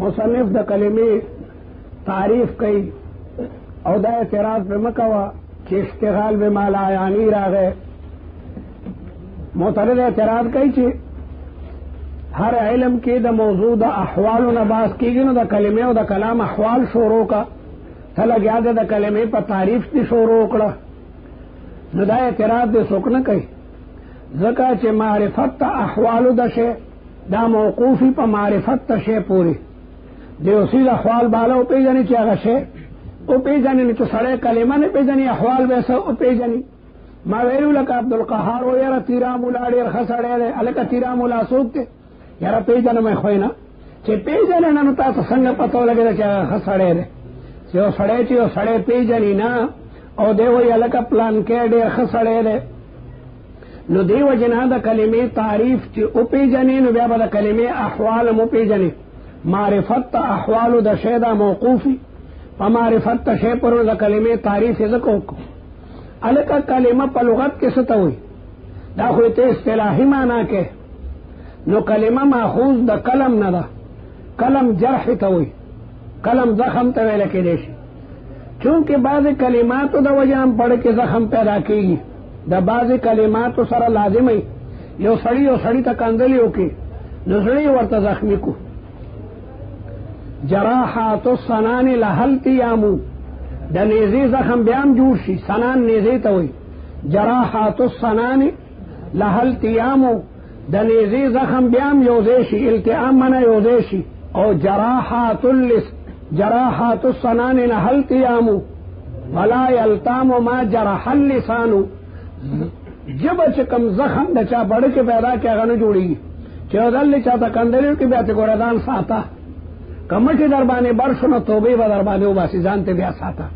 مصنف دا کلمے تعریف کئی او دا اعتراض پہ مکوا کہ اشتغال بے مالا یعنی را گئے. معترض اعتراض کئی چھے ہر علم کی دا موضوع دا احوال و نباس کی گی نو دا کلمے و دا کلام احوال شروع کا تھلگ یاد دا کلمے پا تعریف دی شروع کڑا. نو دا اعتراض دے سکن کئی ذکا چھے معرفت تا احوال دا شے دا موقوفی پا معرفت تا شے پوری دے اسی دا احوال بالا او پی جانی چاگا شے او پی جانی نی تو سڑے کلمہ نے پی جانی احوال بیسا او پی جانی. ما ویلو لکا عبدالقہار و یارا تیرا مولا دیر خسڑے دے الکا تیرا مولا سوکتے یارا پی جانا میں خوینا چھے پی جانے نا تا سنگ پتو لگے دا چاگا خسڑے دے چھے او سڑے چھے او سڑے پی جانی نا او دے وی الکا پلان کے دیر خسڑے دے. نو دیو جنا دا کلمے تعریف چی او پی جانی نو بیا با دا کلمے احوال مو پی جانی معرفت تا احوال دا شیدہ موقوفی پا معرفت تا شی پر دا کلمے تعریف ازکو کو الکا کلمہ پا لغت کستا ہوئی دا خویتے اصطلاحی مانا کے نو کلمہ ماخوذ دا کلم ندا کلم جرح تا ہوئی کلم زخم تا ویلے کے دیشی چونکہ بعض کلماتو دا وجہ پڑھ کے زخم پیدا کی گی دا بعض کلماتو سر لازم ہے یو سڑی تا کندلیو کی نو سڑی ورطا زخمی کو. جراحات السنان لحل تیامو دا نیزی زخم بیام جوڑ شی سنان نیزی تا ہوئی جراحات السنان لحل تیامو دا نیزی زخم بیام یوزیشی التیام منا یوزیشی او جراحات السنان لحل تیامو ولا یلتام ما جرح اللسانو جب چکم زخم دا چا بڑھ کے پیدا کیا غنو جوڑی گی چودل چاہتا کندلیو کی بیاتی گوردان ساتا کمٹی دربانے برشنو توبی و دربانے و باسی جانتے بیا ساتا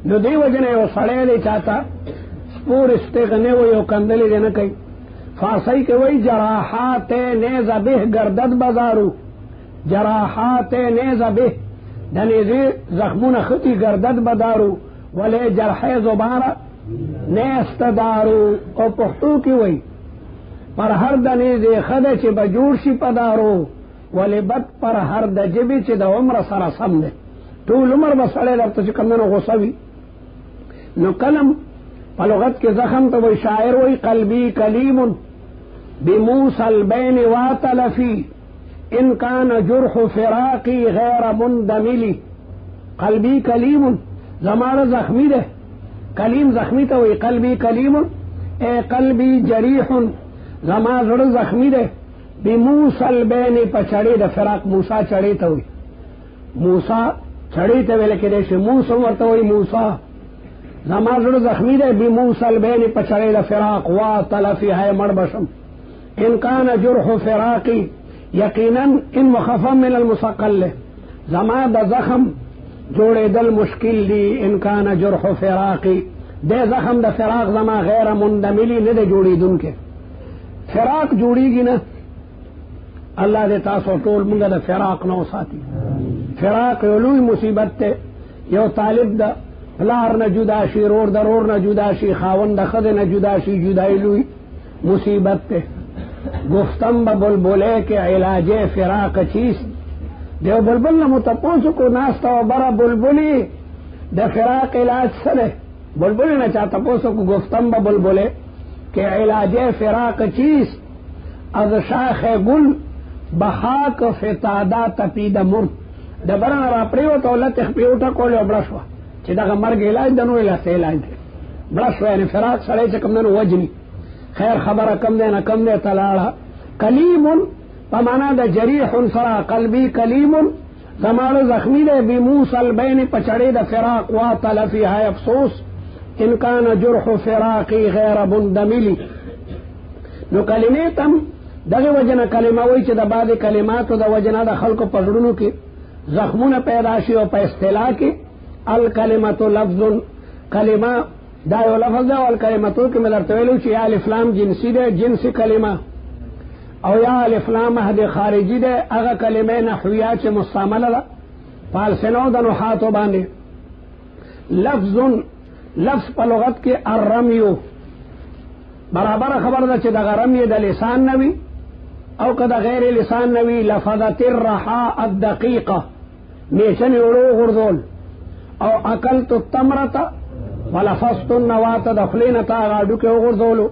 نو دی وجنے یو سڑے لے چاہتا سپور استغنے و یو کندلی دینا کئی فارسی کے وی جراحات نیز بہ گردد بزارو جراحات نیز بہ دنیزی زخمون خطی گردد بدارو ولی جرح زبارہ نیست دارو او پختو کی وی پر ہر دنیزی خدے چی بجور شی پدارو ولی بد پر ہر د جبی چی دا عمر سر سم دے طول عمر بسڑے در تو چکندنو غصوی. نو کلم پلغت کے زخم تو وی شاعر وی قلبی کلیم بموسى البین واتلفی ان کان جرح فراقی غیر مندملی. قلبی کلیم زمان زخمی دے کلیم زخمی تو وی قلبی کلیم اے قلبی جریح زمان زر زخمی دے بموسى البین پا چڑی دا فراق موسیٰ چڑی تا ہوئی موسیٰ چڑی تا ویلے کے دیشے موسیٰ ورطا ہوئی موسیٰ زمان زر زخمی دے بموسى البین پا چڑی دا فراق واتلفی ہے مربشم ان کان جرح فراقی یقیناً ان مخفم من المسقل لے زمان دا زخم جوڑے دل مشکل دی ان کان جرح فراقی دے زخم دا فراق زمان غیر مندملی ندے جوڑی دن کے فراق جوڑی گی نا اللہ دے تاسو ٹول منگا دا فراق نو ساتی. فراق یولوی مصیبت تے یو طالب دا پلار نہ جدا شی رور دا رور نہ جدا شی خاون دا خد نہ جدا شی جدائی لوی مصیبت تے. گفتم با بلبلے کے علاج فراق چیز دیو بلبل نہ متپوسو کو ناستا و برا بلبلی دا فراق علاج سرے بلبلی نہ چاہتا پوسو کو گفتم با بلبلے کہ علاج فراق چیز از شاخ گل بخاک فتادا تپید مرد دبران را پریو تو لتخ پیوٹا کولی و برشوا چی دا مرگ علاج دنو علاج علاج دے برشوا یعنی فراق سڑے چکم دنو وجنی خیر خبر کم دے نہ کم دے تلاڑا. کلیم پمانا دا جریح سرا قلبی کلیم زمان زخمی دے بموسى البین پچڑے دا فراق واتلفی ہے افسوس ان کان جرح فراقی غیر مندملی. نو کلمے تم دغه وجنه کلمه وای چې د بعض کلماتو د وجنه د خلکو په زړونو کې زخمونه پیدا شي او په اصطلاح کې الکلمه لفظ کلمه دا یو لفظ ده او الکلمتو کې ملته ویلو چې یا الف لام جنسی ده جنسی کلمه او یا الف لام حد خارجي ده هغه کلمه نحویه چې مستعمله ده فالسنو د نحاتو باندې. لفظ په لغت کې الرمیو برابر خبر ده چې د رمی د لسان نوي او کدا غیر لسان نوی لفظت الرحاء الدقیقه نیچن اڑو غردول او اکلت التمرة ولفظت النواة دخلین تا غاڈو کے غردولو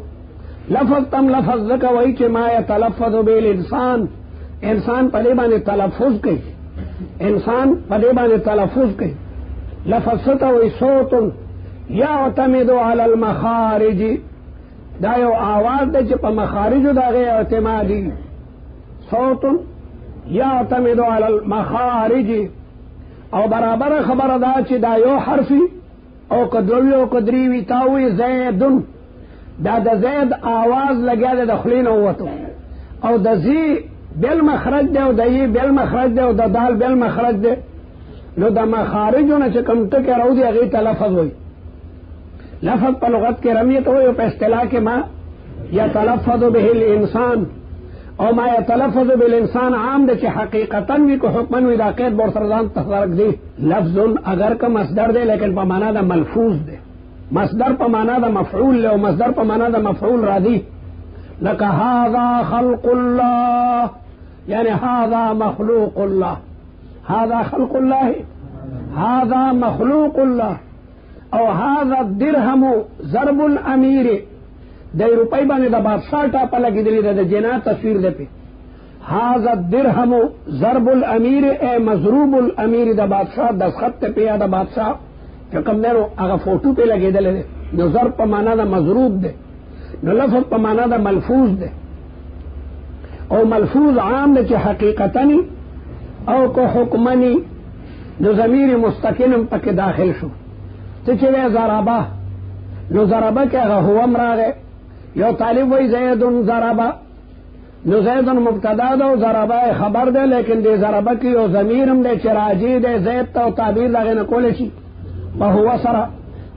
لفظ تم لفظ ذکا وئی چھ ما یتلفظ بالانسان انسان پدے بانے تلفظ کئی انسان پدے بانے تلفظ کئی لفظ ستا وئی صوت یعتمد علی المخارج دا یو آواز دے چھ پا مخارج دا غیر اعتمادی صوت یعتمد علی المخارج او برابر خبر دا چھ دا یو حرفی او کدروی او کدریوی تاوی زیدن دا دا زید آواز لگیا دا دخلین ہوتو او دا زی بیل مخرج دے او دا ی بیل مخرج دے او دا دال بیل مخرج دے نو دا مخارجو نا چکم تک رو دی اغیی تلفظ ہوئی لفظ پا لغت کے رمیت ہوئی او پا اصطلاح کے ما یتلفظ به الانسان او ما یتلفظ بالانسان عام دے چی حقیقتاً بھی کو حکمن وی دا قید بور سرزان تخدارک دی لفظن اگر کا مصدر دے لیکن پا مانا دا ملفوظ دے مصدر پا مانا دا مفعول لے و مصدر پا مانا دا مفعول را دی لکا هذا خلق اللہ یعنی هذا مخلوق اللہ هذا خلق اللہ هذا مخلوق اللہ او هذا الدرہم ضرب الامیر دے روپئی بانے دا بادشاہ ٹاپا لگی دلی دا جنا تصویر دے پہ هذا الدرہم ضرب الامیر اے مضروب الامیر دا بادشاہ دسخط پہ یا دا بادشاہ چکم دے رو اگا فوٹو پہ لگے دلے دے نو ضرب پا مانا دا مضروب دے نو لفظ پا مانا دا ملفوظ دے او ملفوظ عام دے چی حقیقتنی او کو حکمنی نو ضمیر مستقنم پک داخل شو چچوے ضربہ نو ضربہ کے اگا ہوم را گئے یو طالب وی زیدن ضربہ نو زیدن مبتدا دو ضربہ خبر دے لیکن دے ضربہ کی یو ضمیرم دے چراجی دے زید تا تعبیر لگے نکولے چی وہو سرا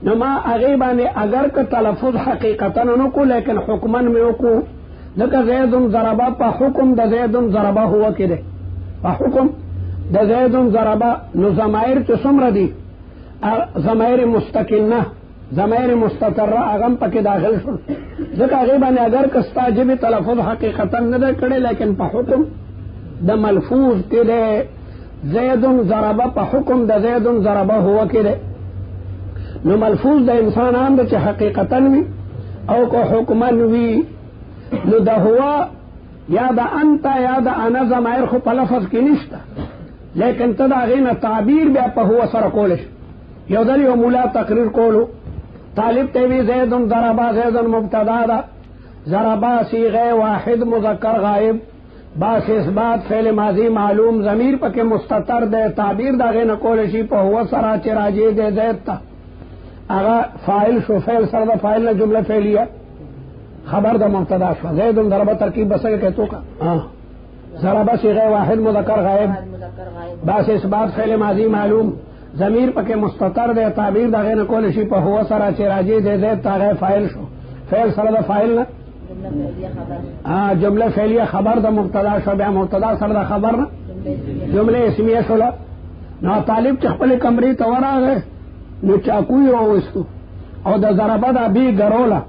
نما اغیبانے اگر کا تلفظ حقیقتا نکو لیکن حکمن میں اکو لکا زیدن ضربہ پا حکم دا زیدن ضربہ ہوا کرے پا حکم دا زیدن ضربہ نو زمائر چسم ردی زمائر مستقنہ زمائر مستقرہ اغم پا کے داخل شن لکا اغیبانے اگر کستا جبی تلفظ حقیقتا ندے کڑے لیکن پا حکم دا ملفوظ کرے زیدن ضربہ پا حکم دا زیدن ضربہ ہوا کرے نو ملفوظ دا انسان عام دا چی حقیقتاً وی او کو حکمن وی نو دا ہوا یا دا انتا یا دا انا زمائر خو پا لفظ کی نشتا لیکن تا دا غین تعبیر بیا پا ہوا سر کولش یو دلی و مولا تقریر کولو طالب تیوی زیدن ضربا زیدن مبتدا دا ضربا سیغے واحد مذکر غائب باس اثبات فعل ماضی معلوم ضمیر پا کے مستتر دے تعبیر دا غین کولشی پا ہوا سرا چراجی دے زید تا اگا فائل شو فعل سر دا فائل نے جملہ فعلیہ خبر دا مبتدا شو زیدن ضربہ ترکیب بسکے کہتو کا ضربہ صیغہ واحد مذکر غائب باس اثبات فعل ماضی معلوم ضمیر پکے مستتر دے تعبیر دا غیر کولشی پا ہوا سرا چراجی دے زید تا غیر فائل شو فعل سر دا فائل نا جملہ فعلیہ خبر دا مبتدا شو بیا مبتدا سر دا خبر نا جملہ اسمیہ شولا نا طالب چخپل کمری تورا گئے نو چاکوی رو استو او دا ضربہ دا بی گرولا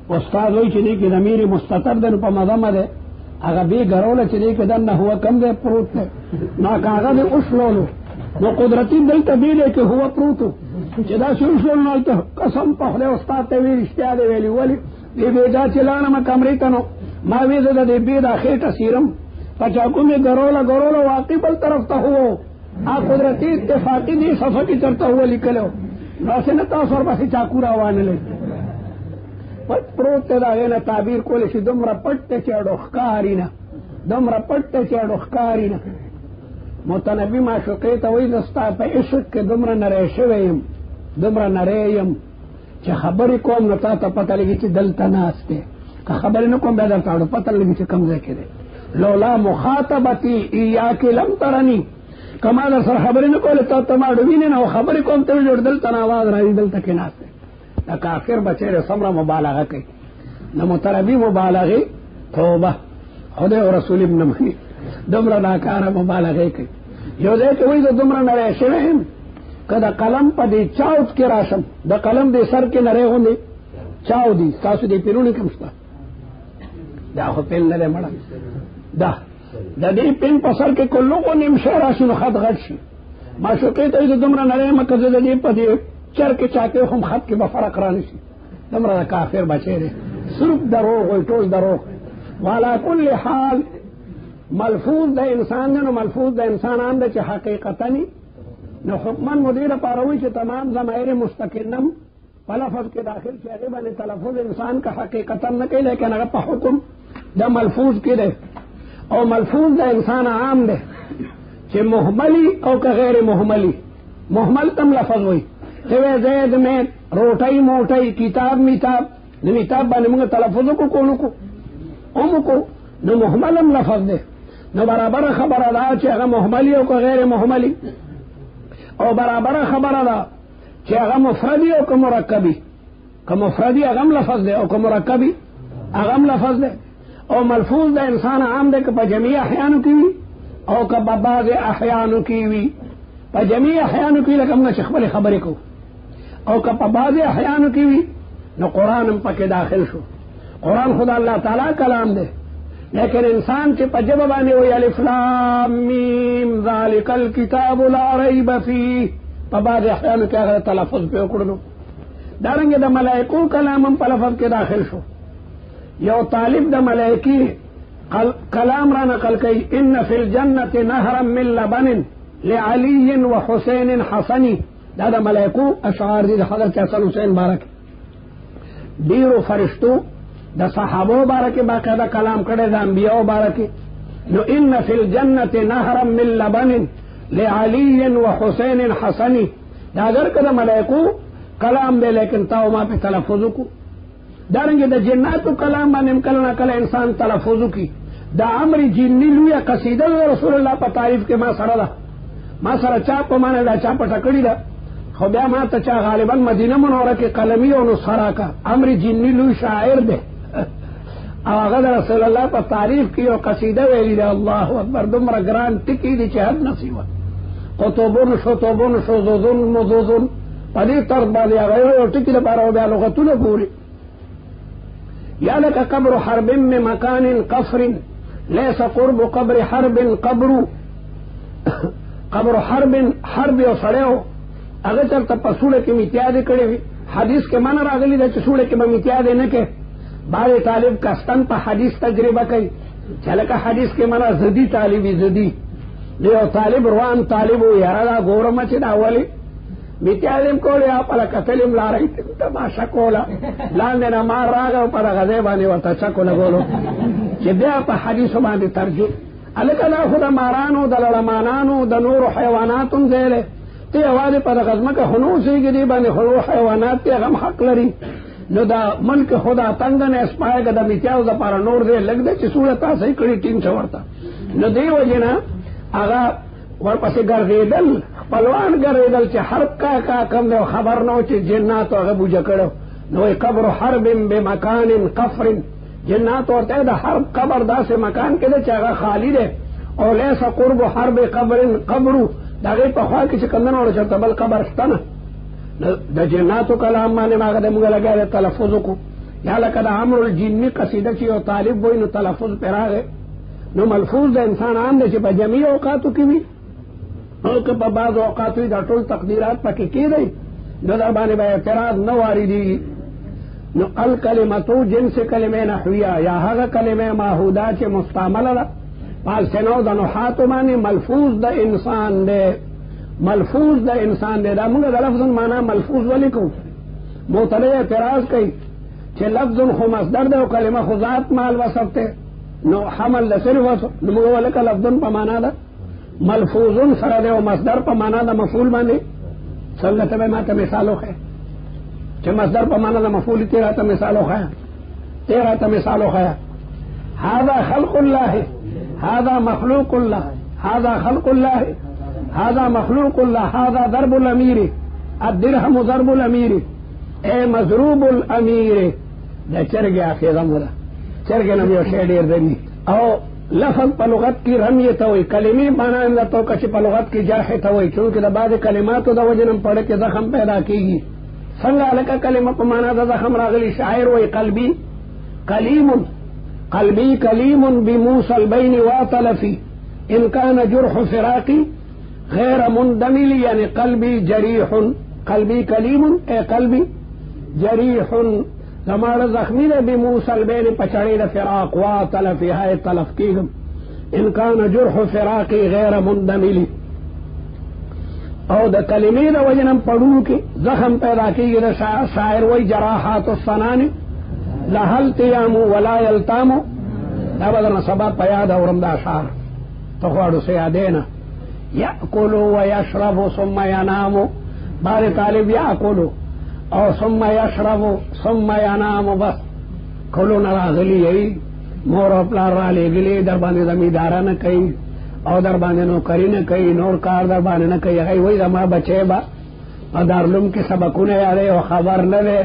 استاد ہوئی چلی کی ضمیر مستتر دن پا مضم دے اگا بی گرولا چلی کی دن ہوا کم دے پروت دے نا کاغا دے اشلولو نو قدرتی دلتا بی دے کہ ہوا پروتو چدا سی اشلول نالتا قسم پخلے استاد تے وی رشتیا دے ویلی ولی دی بیجا چلانا ما کمری تنو ما ویزا دا دی بی دا خیٹا سیرم پا چاکو میں گرولا واقعی بل طرف تا ہوا آ قدرتی اتفاقی دی صفحہ کی چرتا ہوا لکلو ناسے نتا سور باسی چاکو راوانے لے پت پروت دا غینا تعبیر کولی دمرا پٹتے چیڑو خکارینا دمرا پٹتے چیڑو خکارینا متنبی معشوقیتا وی دستا پا عشق کے دمرا نریشویم دمرا نریم چی خبری کوم نتا تا پتہ لگی چی دلتا ناستے کہ خبری نکوم بیدر تاڑو پتہ لگی چی کمزے کے دے لولا مخاطبتی ایاکی لم ترنی کما در سر خبری نکولی تا تماڑو بینی نا خبری کوم تر جوڑ دلتا ناواز رہی دلتا کے ناستے نا کافر بچے سمرا مبالغہ کئی نا متربی مبالغی توبہ خدا و رسول ابن منی دمرا ناکارا مبالغی کئی یو دے کہ وہی تو دمرا نرے شوہم کہ دا قلم پا دی چاوت کی راشم دا قلم دی سر کے نرے ہوں دی چاو دی تاسو دی پیرونی کمستا دا خو پیل نرے مڑا دا دې پین په سر کې کلو کو نیم شعر راشي نو خط غټ شي معشوقې ته د دومره نری مکه د دې په دې چر کې چاته هم خط کې به فرق را نشي دومره کافر بچی دی صرف دروغ وي ټول دروغ وعلى كل حال ملفوظ د انسان نه ملفوظ د انسان هم د چې حقیقتا نو حکمن مدیر پاروي چې تمام ضمائر مستقلم په لفظ کې داخل شي هغه باندې تلفظ انسان کا حقیقتا نه کوي لیکن هغه په حکم د ملفوظ کې دی او ملفوظ د انسان عام دی چې محملی او که غیر محملی محمل تم لفظ وي ته زید میں روټي موټي کتاب میتاب نو میتاب باندې موږ تلفظ کو کو نو محملم لفظ دی نو برابر خبره ده چې هغه محملی او که غیر محملی او برابر خبره ده چې هغه مفردی او که مرکبی که مفردی هغه لفظ دی او که مرکبی هغه لفظ دی او ملفوظ د انسان عام دی که په جميع احیانو کې وي او که په بعض احیانو کې وي په جميع احیانو کې لکه موږ خپل خبرې کوو او که په بعض احیانو کې وي نو قرآن هم پکې داخل شو قرآن خدا الله تعالی کلام دی لیکن انسان چې په ژبه باندې وایي الف لام میم ذالک الکتاب لا ریب فیه په بعض احیانو کې هغه تلفظ پې وکړلو دارنګه د ملائکو کلام هم په لفظ کې داخل شو یو طالب د ملائکی کلام را نقل کوي ان فی الجنة نهرا من لبن لعلی وحسین حسنی دا د ملائکو اشعار دي د حضرت حسن حسین بارک ډیرو فرشتو د صحابو بارک باقاعده کلام کړي د انبیاء بارک نو ان فی الجنة نهرا من لبن لعلی وحسین حسنی دا اگر کده ملائکو کلام دی لیکن تاو ما په تلفظ کو دارنګه د جناتو کلام باندې کله نه کله انسان تلفظ کی دا امر جنی لوی قصیده رسول الله په تعریف کې ما سره چا په معنی دا چا په ټکړی دا خو بیا ما ته چا غالبا مدینه منوره کې قلمی او نصرا کا امر جنی لوی شاعر دی او هغه رسول الله په تعریف کې یو قصیده ویلی دی الله اکبر دومره ګران ټکی دی چې حد نصیبه قطبون شذوذون مذوذون په دې طرز باندې هغه یو ټکی لپاره بیا لغتونه ګوري یا لك قبر حرب من مكان قصر ليس قرب قبر حرب قبر حرب یو سړیو هغه چرته په سوړه کې میتیاد کړی وي حدیث کې معنا راغلی ده چې سوړه کې به میتیاد نه کې بعض طالب کستن په حدیث تجربه کوي چې لکه حدیث کې معنا زدی طالبي زدی یو طالب روان طالب و یاره دا ګورم چې دا اولی میتیادم کولی آپ الکتلم لارئی تماشا کولا لاندې نه مار راغو پر غزه باندې ورته چکو لګولو چې بیا په حدیث باندې ترجمه الکه دا خو د مارانو د لړمانانو د نور حیواناتو ځای ته اواز پر غزمه که خنو سیږي دی باندې خو حیوانات ته غم حق لري نو دا ملک خدا تنگ نه اسپایګه د میتیاو د پر نور دې لګ دې چې صورت تاسو کړي ټیم څورتا نو دی وجنا هغه ورپسې ګرځیدل خپلوان ګرځیدل چې حرب کا کم دی خبر نو چې جنات هغه بوجا کړو نو قبر حرب بمکان قفر جنات ورته د حرب قبر داسې مکان کې چې هغه خالی دی او لیس قرب حرب قبر دغه په خوا کې چې کمنو ورته بل قبر شته نه د جناتو کلام باندې هغه د موږ لګای تلفظ کو یا لکه د امر الجن قصیده چې یو طالب وای نو تلفظ پراغه نو ملفوظ د انسان عام دی چې په جميع اوقاتو کې وي او که په بعض اوقاتو دا ټول تقدیرات پکې کېدای نو در باندې به اعتراض نه واردی نو الکلمتو جنس کلمه نحویه یا هغه کلمه ماحوده چې مستعمله ده پالسنو د نحاتو باندې ملفوظ د انسان دی ملفوظ د انسان دی دا موږ د لفظ معنا ملفوظ ولیکو معترض اعتراض کوي چې لفظ خو مصدر دی او کلمه خو ذات مال وصف ته نو حمل لسر وصف نو موږ ولکه لفظ په معنا ده ملفوظ سره دی او مصدر په معنا د مفعول باندې څنګه ته ما ته مثال وخه چې مصدر په معنا د مفعول تیرا ته مثال وخه هذا خلق الله هذا مخلوق الله هذا خلق الله هذا مخلوق الله هذا ضرب الامیر الدرهم ضرب الامیر اے مضروب الامیر دا چرګه اخیزه مولا چرګه نو یو شی ډیر دی او لفظ په لغت کې رمی ته وي کلمې معنا نه تو کچ په لغت کې جرح ته وي چې د بعض کلماتو د وجنم پړ کې زخم پیدا کیږي څنګه لکه کلمه په معنا د زخم راغلي شاعر وي قلبي کلیم قلبی کلیم بموسى البین واطلفی ان کان جرح فراقی غیر مندمل، یعنی قلبی جریح، قلبی کلیم اے قلبی جریح، زمانہ زخمی دے بموسى البین پچڑی دے فراق، واطلفی ہے طلف کیگم، ان کان جرح فراقی غیر مندملی، او دا کلمی دا وجنم پڑھو کی زخم پیدا کی دا شاعر وی جراحات السنان لہل تیامو ولا یلتامو، دا بدرنا سبا پیاد اورم دا شعر تخوارو سیادینا، یأکلو ویشربو ثم ینامو، بار طالب یأکلو او ثم یشربو ثم ینامو، بس کلو نراغلی یہی مور و پلار را لے گلی در باندې زمیدارا نہ کئی او در باندې نوکری نہ کئی، نور کار در باندې نہ کئی، اگئی وہی زما بچے با دارالعلوم کی سبقونه یادے و خبر نہ دے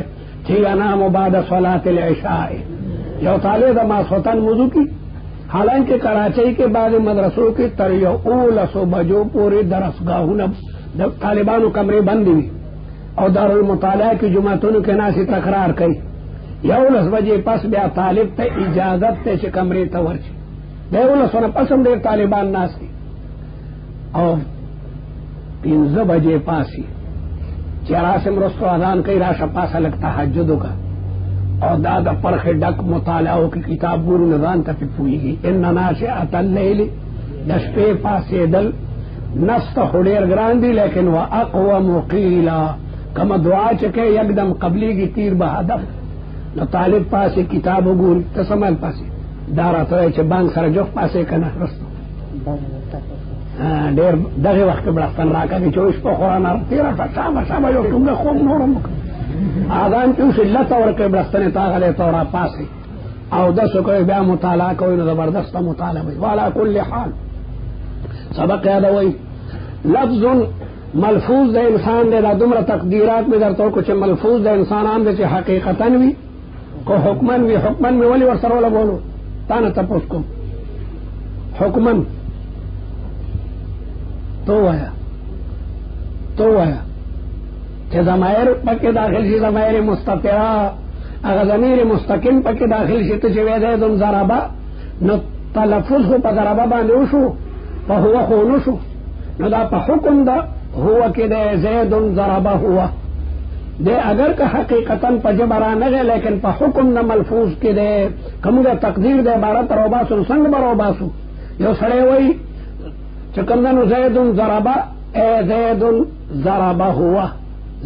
چی انام بعد صلاة العشاء، یو طالب دا ماسوتن وضو کی، حالانکہ کراچی کے بعد مدرسوں کی تریو اولسو بجو پوری درسگاہوں طالبانو کمرے بند ہوئی اور دارالمطالعہ کی جماعتوں کے ناسی تکرار کئی، یولس بجے پس بیا طالب تے اجازت تے چھ کمرے تورچ دے اولسو نا پسم دیر طالبان ناسی، اور 15 بجے پاسی چراسم رستو اذان کئی راشا پاسا لگتا حجدو کا، اور دادا پرخ ڈک مطالعہ کی کتاب گورو نظان تفی پوئی گی، ان ناشئۃ اللیل دشپے پاسے دل نست خڑیر گراندی لیکن وہ اقوم قیلا، کما دعا چکے یکدم قبلی کی تیر بہدف، نو طالب پاسے کتاب گور تسمال پاسے دارا تو چھ بانگ سر جوف پاسے کنا رستو دیر دغه وقت بلستان راکا کی چوش پا قرآن تیرا تا شابا شابا جو تنگا خوب نورم آدان کیوں سے اللہ تور کے بلستان تاغلے تورا پاسے او دسو کوئی بیا مطالعہ کوئی نو زبردست مطالعہ بھئی والا کل حال سبق یاد ہوئی لفظ ملفوظ دے انسان دے دا دمر تقدیرات میں در تو کچھ ملفوظ دے انسان آم دے چھ حقیقتاً بھی کو حکمن بھی ولی ورسر والا بولو تانا تپوس کو حکمن تو آیا کہ ضمائر پکے داخل شی ضمائر مستترہ اگر ضمیر مستقیم پکے داخل شی تو چوے زیدن ضربا نو تلفظ ہو پا ضربا باندے شو پا ہوا خونو شو نو دا پا حکم دا ہوا کہ دے زیدن ضربا ہوا دے اگر کہ حقیقتاً پا جبرا نگے لیکن پا حکم دا ملفوظ کی دے کمو دے تقدیر دے بارت روباسو سنگ بروباسو یو سڑے وئی چکندن زیدن ضربا اے زیدن ضربا ہوا،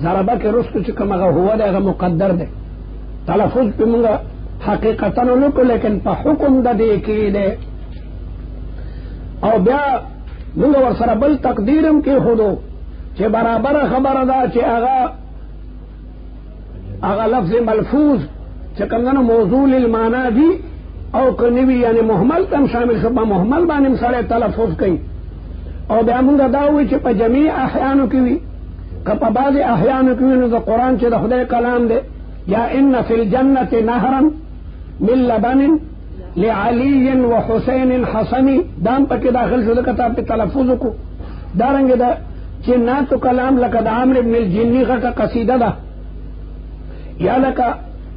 ضربا کے رسک چکم اگا ہوا دے اگا مقدر دے تلفظ پی منگا حقیقتاً لکو لیکن پا حکم دا دے کی دے او بیا منگا ورسر بل تقدیرم کی خودو چھ برابر خبر دا چھ اگا لفظ ملفوظ چکندن موضوع المانا دی او کنوی یعنی محمل تم شامل شبہ محمل بانم سارے تلفظ کئی او بیا منگا داوی چھ پا جمیع احیانو کیوی کپا بعض احیانو کیوی نو دا قرآن چھ دا خدای کلام دے یا ان فی الجنت نہرا من لبن لعلی و حسین حسنی دام پا کی داخل شد کتاب پی تلفظ کو دارنگ دا چھ ناتو کلام لکا دا عامر ابن الجنی کا قصیدہ دا یا لکا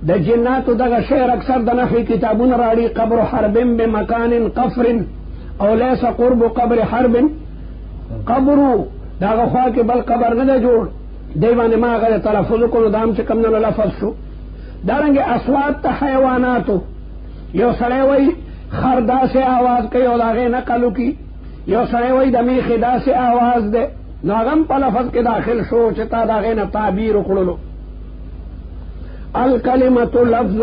دا جناتو دا شعر اکثر دا نحوی کتابون راڑی قبر حرب بمکان قفر او لیس قرب قبر حرب قبرو دا غخوا کی بل قبر ندا جوڑ دیوان ما غیر تلفظ کنو دام چکم نو لفظ شو دارنگی اصوات تا حیواناتو یو سڑے وی خردا سے آواز کئی او داغے نقلو کی یو سڑے وی دمی خدا سے آواز دے ناغم پا لفظ کے داخل شو چتا داغے نا تعبیر اکڑلو الکلمت لفظ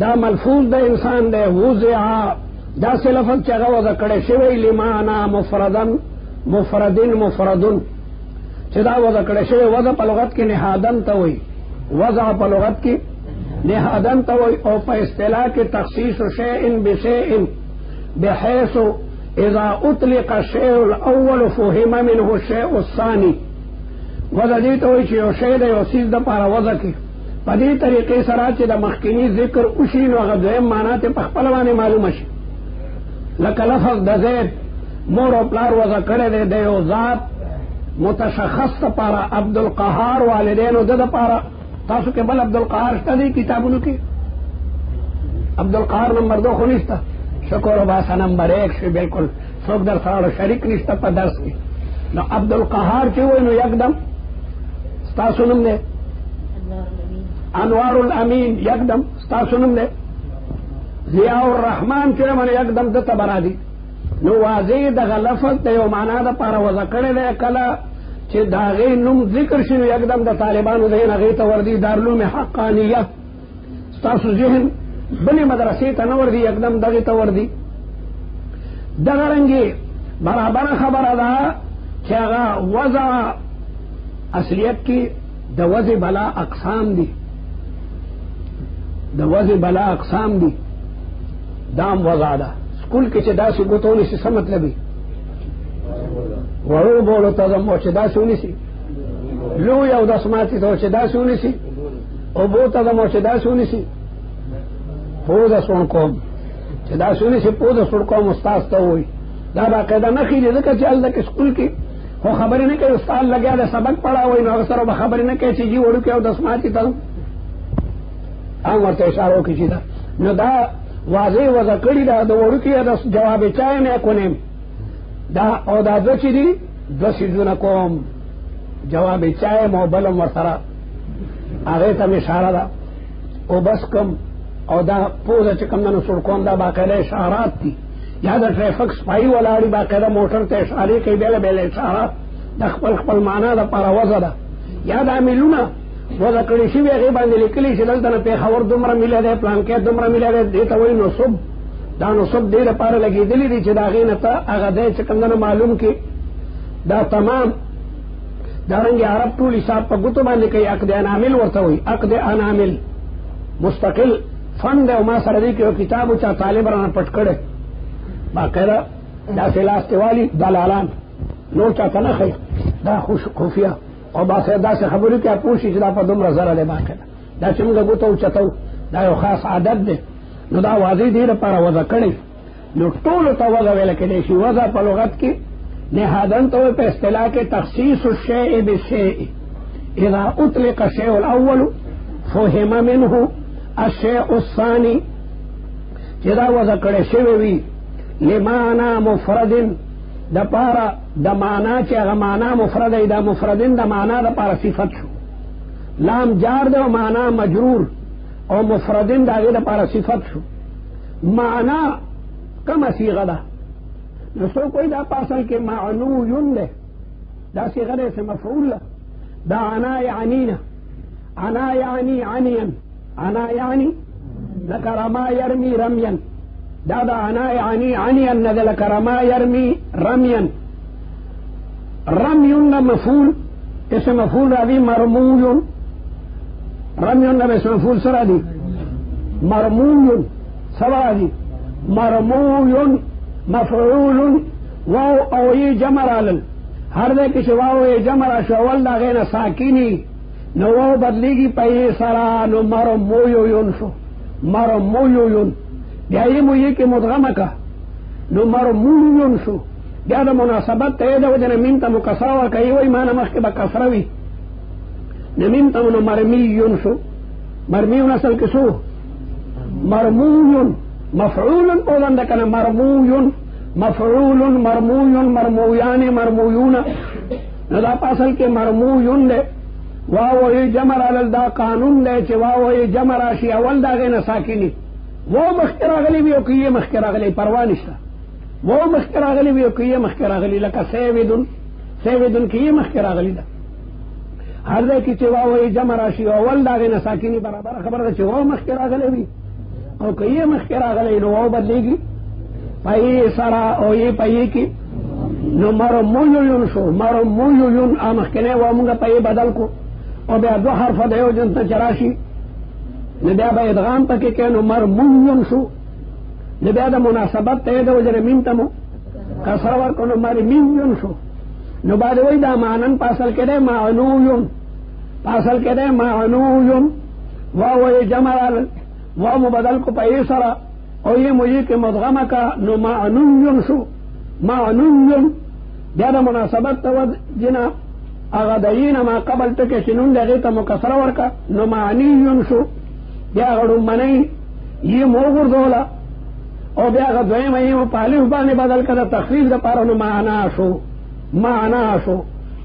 دا ملفوظ دا انسان دے وزعا دا سے لفظ چگا وزا کڑے شوی لمانا مفردن چدا وزا کڑے شوی وزا پا لغت کی نحادن تاوئی وزا پا لغت کی نحادن تاوئی او پا اصطلاح کی تخصیص شیئن بشیئن بحیث اذا اطلق الشیء الاول فہم منہ الشیء الثانی وزا دیتاوئی چیو شیئ دا یو سیز دا پارا وزا کی پدی طریقے سرا چی دا مخکینی ذکر اشین و غدویم مانات پخپلوانے معلوم اشی لکا لفظ دا زید مور و پلار وزا کرے دے دیو ذات متشخص تا پارا عبدالقہار والدین و دا پارا تاسو کے بل عبدالقہار شتا دی کتابونو کی عبد القہار نمبر 2 خو نشتا شکر و باسا نمبر 1 شو بالکل سوک در ساڑو شریک نشتا پا درس کی نو عبد القہار چی ہوئی نو یکدم ستاسو نم دے انوار الامین یکدم ستاسو نم دے ضیاء الرحمن چی من یکدم دتا برا دی نو واضح دا لفظ دا یو مانا دا پارا وزکڑے دے کلا چی دا غی نم ذکر شنو یکدم دا طالبانو دین غیتا وردی دارلوم حقانیہ ستاسو ذہن بلی مدرسی تا نوردی یکدم دا غیتا وردی دا غرنگی برابر خبر دا چی اغا وضع اصلیت کی دا وضع بلا اقسام دی دا وضع بلا اقسام دی دام وضع دا سکول کے چدا سی گتونی سی سمت لبی وڑو بولو تزمو چدا سی ہونی سی لو یو دسماتی تو چدا سی ہونی سی او بو تزمو چدا سی ہونی سی پودا سون کوم چدا سی ہونی سی پودا سون کوم استاز تو ہوئی دا باقیدہ نخی دی دکا چال دا سکول کی وہ خبری نہیں کہ استاد لگیا دے سبق پڑھا ہوئی نو اکثر وہ خبری نہیں کہ چیزی وڑو کیا دسماتی تزم ورته اشارو کی چیزا نو دا واضح وضع کری دا دو وڑو کیا دا جواب چاہے میں کنیم دا او دا دو چی دی دو سیزون کوم جواب چاہے مو بلم ورسرا آغیتا میں اشارہ دا او بس کم او دا پوزا چکم دنو سڑکون دا باقیدہ اشارات تی یا دا ٹریفک سپائی والاڑی باقیدہ موٹر تے اشاری کئی بیلے بیلے اشارات دا خپل مانا دا پارا وضع دا یا دا ملونا وضع کری شوی غیبان دی لکلی شدل دن پیخور دمرا ملے دے پلانکیت دمرا ملے دے دیتا وی نصب دا نصب دیر پارا لگی دلی دی چی دا غینتا اگا دے چکم دن معلوم کی دا تمام دارنگی عرب طول حساب پا گتو باندی کئی عقد انامل ورتا ہوئی عقد انامل مستقل فن دے وما سردی کی کتابو چا طالب رانا پٹکڑے باقیدہ دا سلاستے والی دلالان نو چاہتا نخی دا خفیہ اور باقاعدہ سے خبری کیا پوچھی چدا پا دم رزر علی باقاعدہ دا چمگا گوتو چتو دا یو خاص عادت دے نو دا واضح دیر پارا وضع کڑی نو طول تا وضع ویلکی دیشی وضع پا لغت کی نہادن تو پہ اصطلاح کے تخصیص الشیء بالشیء اذا اطلق الشیء الاول فہم منہ الشیء الثانی چدا وضع کڑی شوی لمانا مفردن دا پارا دا مانا چاگا مانا مفرد دا مفردن دا مانا دا پارا صفت شو لام جار دا مانا مجرور او مفردن دا دا پارا صفت شو مانا کم سیغا دا نسو کوئی دا پاسل کے معنو یون دے دا سیغا دے سے مفعول دا عنا یعنینا عنا یعنی عنین عنا یعنی لکا رما یرمی رمین دا عنا یعنی عنین ندلک رما یرمی رمین رمیون مفعول اسم مفعول را دی مرمویون رمیون اسم مفعول سرا دی مرمویون سرا دی مرمویون مفعول واو او ای جمع رالل ہر دے کسی واو ای جمع را شوال دا غین ساکینی نو واو بدلی گی پئی سرا نو مرمویون شو مرمویون بیائی مویی کی مدغم کا نو مرمویون شو بیا دا مناسبت تا دا وجن میم تا مکسراور کئی وی مانا مخی با کسروی نمیم تا منو مرمیون شو مرمیون اصل کسو مرمویون مفعول اولن دکن مرمویون مفعول مرمویون مرمویان مرمویون ندا پاسل کے مرمویون دے واو ای جمع رالل دا قانون دے چی واو ای جمع راشی اول دا غین ساکینی وہ مخکر اغلی بھی اوکی یہ مخکر اغلی پروانشتا وہ مخکر اغلی بھی اوکی یہ مخکر اغلی لکا سیویدن کی یہ مخکر اغلی دا ہر دے کی چی واو ای جمع راشی اول دا غین ساکینی برابر خبر دا چی واو مخکر اغلی بھی او کئی مخکر اغلی نو واو بدلے گی پئی سرا او یہ پئی کی نو مرمویون شو مرمویون آمخکنے وامونگا پئی بدل کو او بیا دو حرف دیو جنتا چراشی نبیا با ادغام پکی کہ نو مرمویون شو نبیا دا مناسبت تے دو جن میم تمو کسرور کو نو مرمیون شو نو بعد وی دا معنن پاسل کے دے معنویون پاسل کے دے معنویون واو یہ جمع واو مبدل کو پئی سرا او یہ مجھے کہ مدغم کا نو معنویون شو معنویون بیا دا مناسبت تو جنا اغدین ما قبل تکے چنون دے غیتا مکسرور کا نو معنیون شو بیا غڑو منی یہ موغر دولا او بیا غدویم ایم پالیو باندې بدل کړه تخفیف د پاره نو معنا شو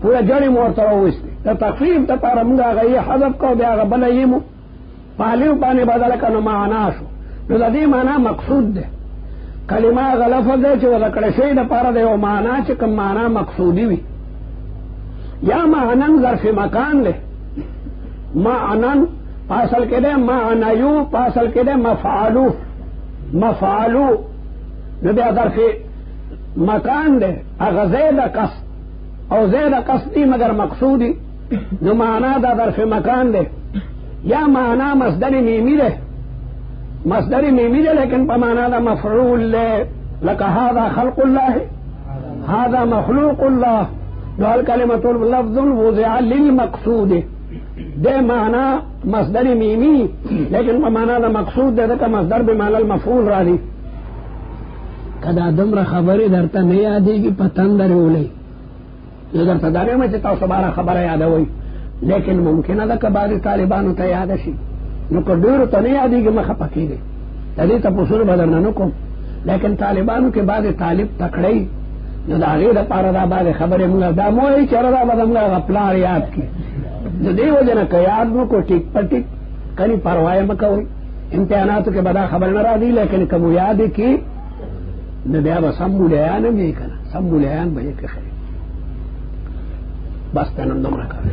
پورا جڑی مور سره وسته د تخفیف د پاره موږ هغه حذف کو بیا غبل ایم پالیو باندې بدل کړه نو معنا شو نو د دې معنا مقصود ده کلمه غلفظ ده چې ولکړه شی د پاره د یو معنا چې کوم معنا مقصودی وي یا معنن ظرف مکان ده معنن پاسل کې ده معنیو پاسل کې ده مفعلو نو بیا ظرف مکان ده هغه زید قصد او زید قصدی مگر مقصودی نو معنا دا ظرف مکان ده یا معنا مصدر میمی ده لیکن پا معنا دا مفعول لے لکا هذا خلق اللہ هذا مخلوق اللہ نو الکلمۃ لفظ وضع للمقصود دے معنا مصدر میمی لیکن پا معنا دا مقصود دے دکا مصدر بمعنی المفعول را دی کدا دمرا خبری درتا نہیں آدی کی پتندر اولی یہ درتا دارے میں چتا سبارا خبر یاد ہوئی لیکن ممکنہ دا کباری طالبانو تا یاد شی نو کو ډیرو ته نه یادېږي مخه پکې دی د دې تپوسونه به درنه نه کوم لیکن طالبانو کې بعضې طالب تکړی نو د هغې دپاره دا بعضې خبرې مونږ دا مو وایي چېره دا به زموږ هغه پلار یاد کړي د دې وجه نه که یاد مو کو ټیک په ټیک کني پروا یې مه کوئ امتحاناتو کې به دا خبر نه راځي لیکن که مو یادې کړي نو بیا به سم مولیان هم یې که نه سم مولیان به یې کښې بس ته نن دومره کوي